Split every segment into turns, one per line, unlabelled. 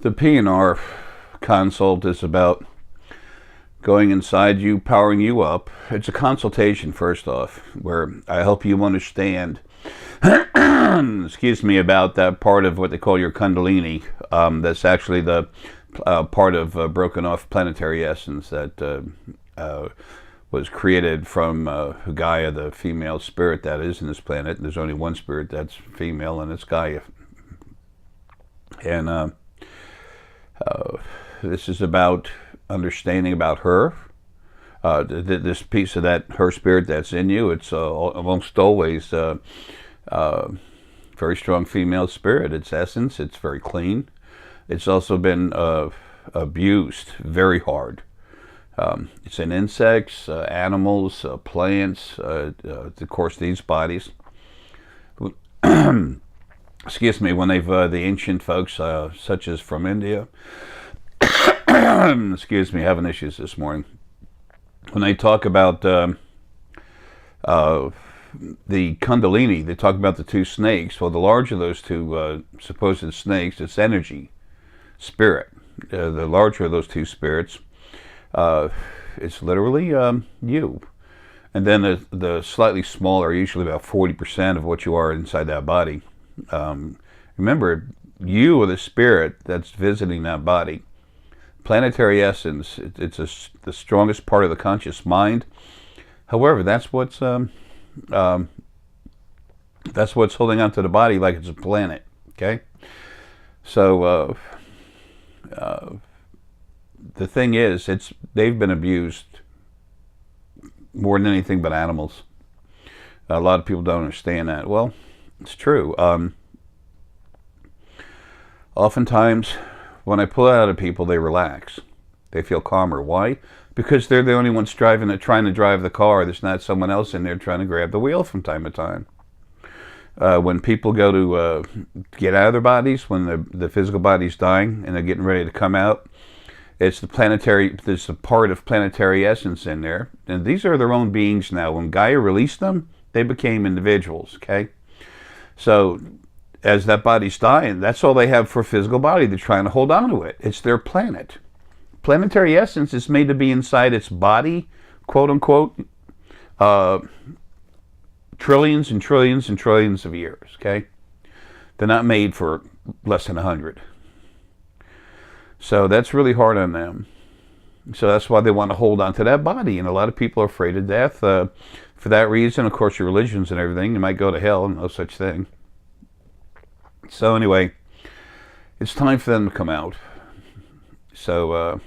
The P&R Consult is about going inside you, powering you up. It's a consultation, first off, where I help you understand, excuse me, about that part of what they call your Kundalini. That's actually the part of broken off Planetary Essence that was created from Gaia, the female spirit that is in this planet. There's only one spirit that's female, and it's Gaia. And this is about understanding about her. This piece of that, her spirit that's in you, it's almost always very strong female spirit. It's essence. It's very clean. It's also been abused very hard. It's in insects, animals, plants, of course these bodies. Excuse me, when they've, the ancient folks, such as from India, excuse me, having issues this morning. When they talk about the Kundalini, they talk about the two snakes. Well, the larger of those two supposed snakes, it's energy, spirit. The larger of those two spirits, it's literally you. And then the slightly smaller, usually about 40% of what you are inside that body. Remember, you are the spirit that's visiting that body. Planetary essence, it's the strongest part of the conscious mind. However, that's what's holding on to the body like it's a planet. Okay, so the thing is, they've been abused more than anything but animals. A lot of people don't understand that. Well, it's true. Oftentimes, when I pull it out of people, they relax. They feel calmer. Why? Because they're the only ones trying to drive the car. There's not someone else in there trying to grab the wheel from time to time. When people go to get out of their bodies, when the physical body's dying and they're getting ready to come out, there's a part of planetary essence in there. And these are their own beings now. When Gaia released them, they became individuals, okay? So as that body's dying, that's all they have for physical body. They're trying to hold on to it. It's their planet. Planetary essence is made to be inside its body, quote unquote, trillions and trillions and trillions of years, okay? They're not made for less than 100. So that's really hard on them. So that's why they want to hold on to that body. And a lot of people are afraid of death. For that reason, of course, your religions and everything, you might go to hell, no such thing. So anyway, it's time for them to come out. So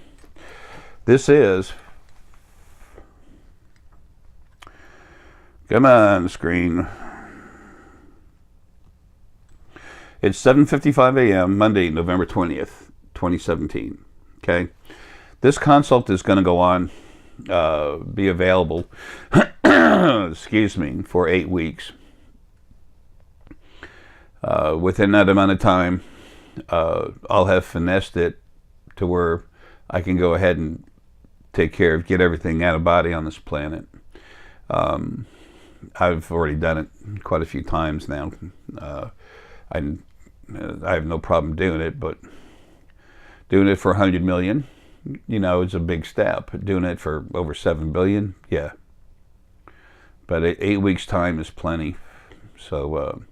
this is, come on screen. It's 7:55 a.m. Monday, November 20th, 2017. Okay, this consult is going to go on, be available, excuse me, for 8 weeks. Within that amount of time, I'll have finessed it to where I can go ahead and take care of, get everything out of body on this planet. I've already done it quite a few times now. I have no problem doing it, but doing it for 100 million, you know, is a big step. Doing it for over 7 billion, yeah. But 8 weeks' time is plenty. So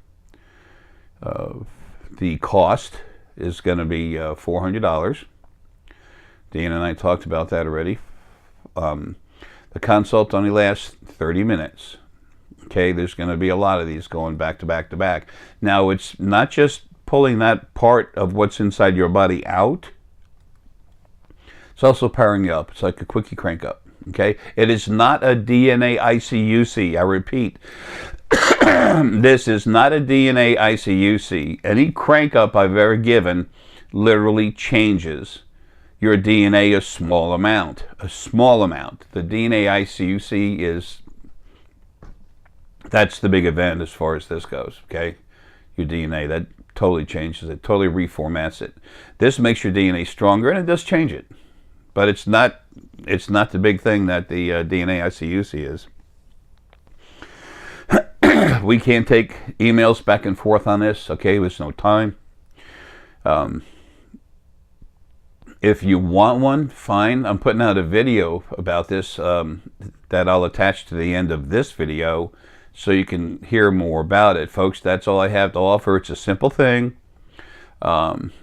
the cost is going to be $400. Dean and I talked about that already. The consult only lasts 30 minutes. Okay, there's going to be a lot of these going back to back to back. Now, it's not just pulling that part of what's inside your body out. It's also powering you up. It's like a quickie crank up. Okay, it is not a DNA ICUC. I repeat, this is not a DNA ICUC. Any crank up I've ever given literally changes your DNA a small amount. A small amount. The DNA ICUC is, that's the big event as far as this goes. Okay, your DNA, that totally changes it, totally reformats it. This makes your DNA stronger, and it does change it. But it's not the big thing that the DNA ICUC is. We can't take emails back and forth on this, okay? There's no time. If you want one, fine. I'm putting out a video about this that I'll attach to the end of this video so you can hear more about it. Folks, that's all I have to offer. It's a simple thing, and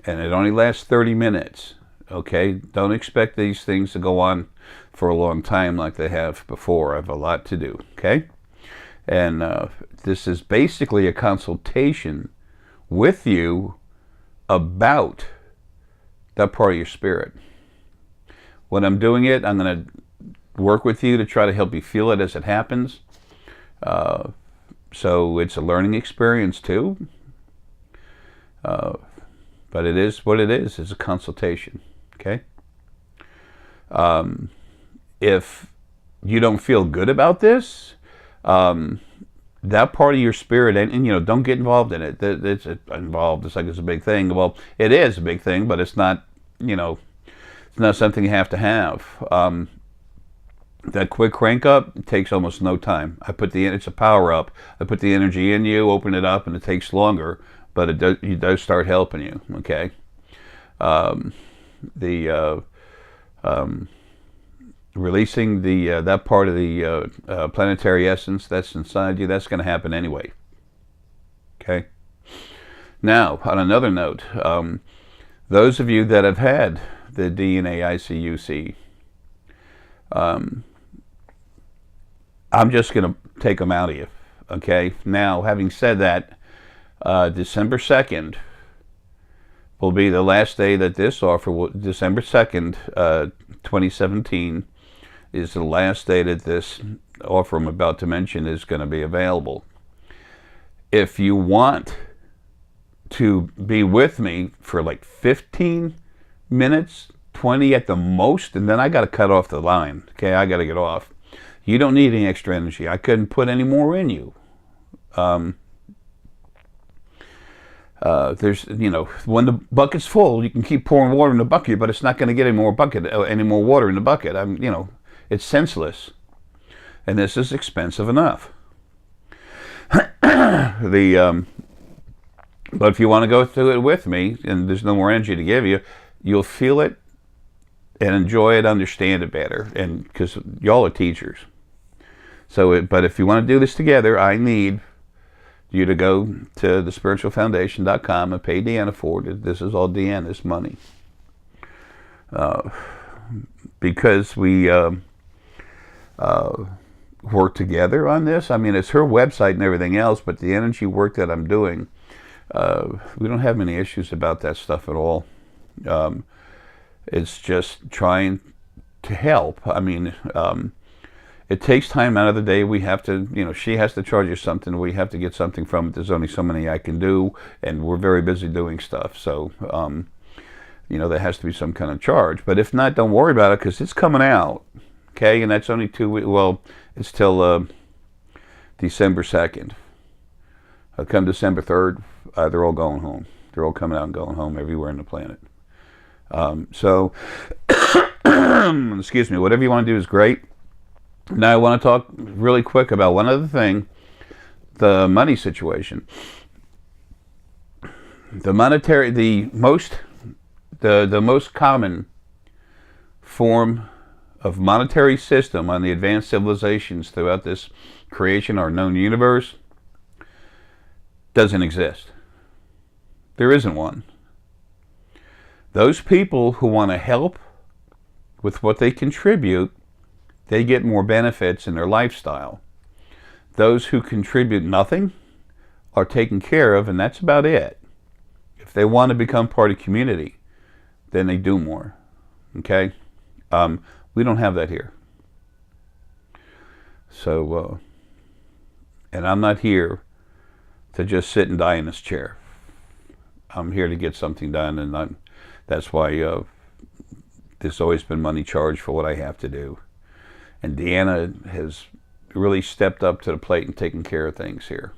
it only lasts 30 minutes. Okay? Don't expect these things to go on for a long time like they have before. I have a lot to do. Okay? And this is basically a consultation with you about that part of your spirit. When I'm doing it, I'm going to work with you to try to help you feel it as it happens. So it's a learning experience too. But it is what it is. It's a consultation. Okay? If you don't feel good about this, that part of your spirit, and you know, don't get involved in it. It's involved. It's like it's a big thing. Well, it is a big thing, but it's not. You know, it's not something you have to have. That quick crank up takes almost no time. It's a power up. I put the energy in you, open it up, and it takes longer, but it does start helping you. Okay. Releasing that part of the planetary essence that's inside you, that's going to happen anyway. Okay? Now, on another note, those of you that have had the DNA ICUC, I'm just going to take them out of you. Okay? Now, having said that, December 2nd will be the last day that this offer will, December 2nd, 2017, is the last day that this offer I'm about to mention is going to be available. If you want to be with me for like 15 minutes, 20 at the most, and then I got to cut off the line. Okay, I got to get off. You don't need any extra energy. I couldn't put any more in you. There's, you know, when the bucket's full, you can keep pouring water in the bucket, but it's not going to get any more water in the bucket. You know, it's senseless, and this is expensive enough. But if you want to go through it with me, and there's no more energy to give you, you'll feel it and enjoy it, understand it better, and because y'all are teachers. So, but if you want to do this together, I need you to go to thespiritualfoundation.com and pay Deanna for it. This is all Deanna's money. Because we work together on this. I mean, it's her website and everything else, but the energy work that I'm doing, we don't have many issues about that stuff at all. It's just trying to help. I mean, it takes time out of the day. We have to, you know, she has to charge you something. We have to get something from it. There's only so many I can do, and we're very busy doing stuff. So, you know, there has to be some kind of charge. But if not, don't worry about it, because it's coming out. Okay, and that's only 2 weeks. Well, it's till December 2nd. Come December 3rd, they're all going home. They're all coming out and going home everywhere on the planet. So, excuse me, whatever you want to do is great. Now I want to talk really quick about one other thing, the money situation. The most common form of monetary system on the advanced civilizations throughout this creation or known universe doesn't exist. There isn't one. Those people who want to help with what they contribute, they get more benefits in their lifestyle. Those who contribute nothing are taken care of, and that's about it. If they want to become part of community, then they do more. Okay? We don't have that here. So, and I'm not here to just sit and die in this chair. I'm here to get something done, and that's why there's always been money charged for what I have to do. And Deanna has really stepped up to the plate and taken care of things here.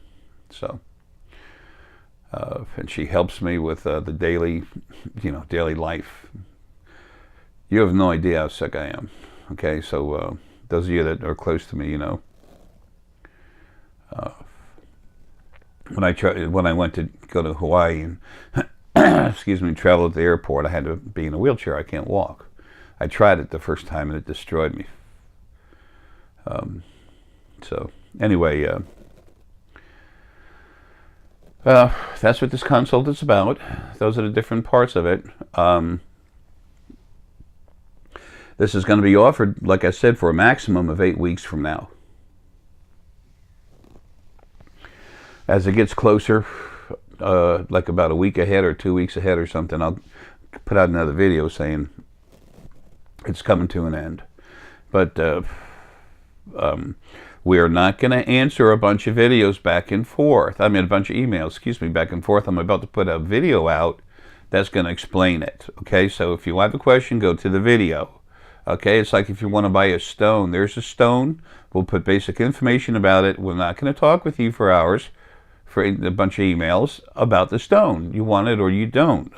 So, and she helps me with the daily life. You have no idea how sick I am. Okay, so those of you that are close to me, you know. When I went to go to Hawaii, and excuse me, travel at the airport. I had to be in a wheelchair. I can't walk. I tried it the first time and it destroyed me. So anyway, that's what this consult is about. Those are the different parts of it. This is going to be offered, like I said, for a maximum of 8 weeks from now. As it gets closer, like about a week ahead or 2 weeks ahead or something, I'll put out another video saying it's coming to an end. But we are not going to answer a bunch of videos back and forth. I mean, a bunch of emails, excuse me, back and forth. I'm about to put a video out that's going to explain it. Okay, so if you have a question, go to the video. Okay, it's like if you want to buy a stone. There's a stone. We'll put basic information about it. We're not going to talk with you for hours, for a bunch of emails about the stone. You want it or you don't.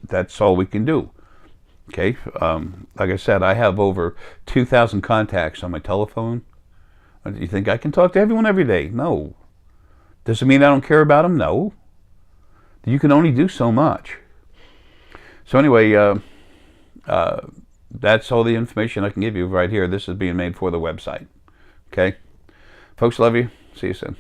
That's all we can do. Okay, like I said, I have over 2,000 contacts on my telephone. Do you think I can talk to everyone every day? No. Does it mean I don't care about them? No. You can only do so much. So anyway, that's all the information I can give you right here. This is being made for the website. Okay? Folks, love you. See you soon.